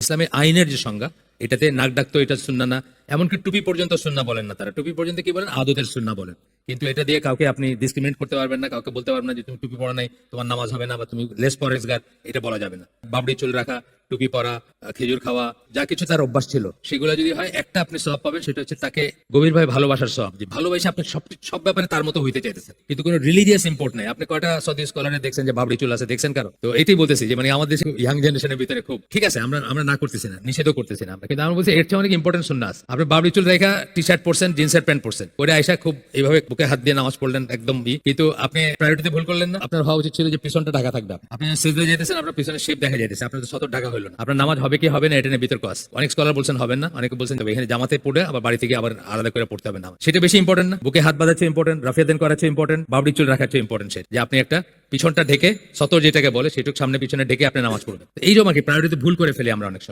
ইসলামের আইনের যে সংজ্ঞা, এটাতে নাক ডাকতো এটা সুন্নাহ না, এমনকি টুপি পর্যন্ত সুন্নাহ বলেন না। তারা টুপি পর্যন্ত কি বলেন? আদতের সুন্নাহ বলেন। কিন্তু এটা দিয়ে কাউকে আপনি ডিসক্রিমিনেট করতে পারবেন না, কাউকে বলতে পারবেন না যে তুমি টুপি পরা নাই, তোমার নামাজ হবে না, বা তুমি লেস পরেজগার, এটা বলা যাবে না। বাবড়ি চুল রাখা, টুপি পরা, খেজুর খাওয়া, যা কিছু তার অভ্যাস ছিল, সেগুলো যদি হয়, একটা আপনি সওয়াব পাবেন, সেটা হচ্ছে তাকে গভীরভাবে ভালোবাসার সওয়াব। যে ভালোবাসে আপনি সব ব্যাপারে তার মতো হইতে চাইতেছেন, কিন্তু কোনো রিলিজিয়াস ইম্পোর্ট নাই। আপনি কয়টা সৌদি স্কলারে দেখছেন যে বাবড়ি চুল আছে? দেখছেন কারো? তো এটাই বলতেছি যে মানে আমাদের দেশে ইয়াং জেনারেশনের ভিতরে খুব ঠিক আছে, আমরা না করতেছি না, নিষেধও করতেছি না আমরা, কিন্তু আমরা বলছি এর চেয়ে অনেক ইম্পর্টেন্ট সুন্নাহ আছে। আপনি বাবড়ি চুল রেখা টি শার্ট পরছেন, জিন্সের প্যান্ট পরছেন, ওটা আয়সা খুব এইভাবে বুকে হাত দিয়ে নামাজ পড়লেন একদম, কিন্তু আপনি প্রায়োরিটিতে ভুল করলেন না। আপনার হওয়া উচিত ছিল যে পিছনটা ঢাকা থাকবে। আপনি সিজদা যেতেছেন, আপনার পিছনের শেপ দেখা যাইতেছে, আপনার তো সতর ঢাকা হলো না। আপনার নামাজ হবে কি হবে না, এটা নিয়ে বিতর্ক আছে। অনেক স্কলার বলছেন হবেন না, অনেকে বলছেন এখানে জামাতে পড়ে আবার বাড়ি থেকে আবার আলাদা করে পড়তে হবে না। সেটা বেশি ইম্পর্টেন্ট না? বুকে হাত বাঁধা চেয়ে ইম্পর্টেন্ট, রাফিয়াদেন করা চেয়ে ইম্পর্টেন্ট, বাবড়ি চুল রাখার চেয়ে ইম্পর্টেন্ট যে আপনি একটা পিছনটা ঢেকে, সতর যেটাকে বলে সেটুক সামনে পিছনে ঢেকে আপনি নামাজ পড়বেন। এইরকম আর কি প্রায়োরিটি ভুল করে ফেলি আমরা অনেক সময়।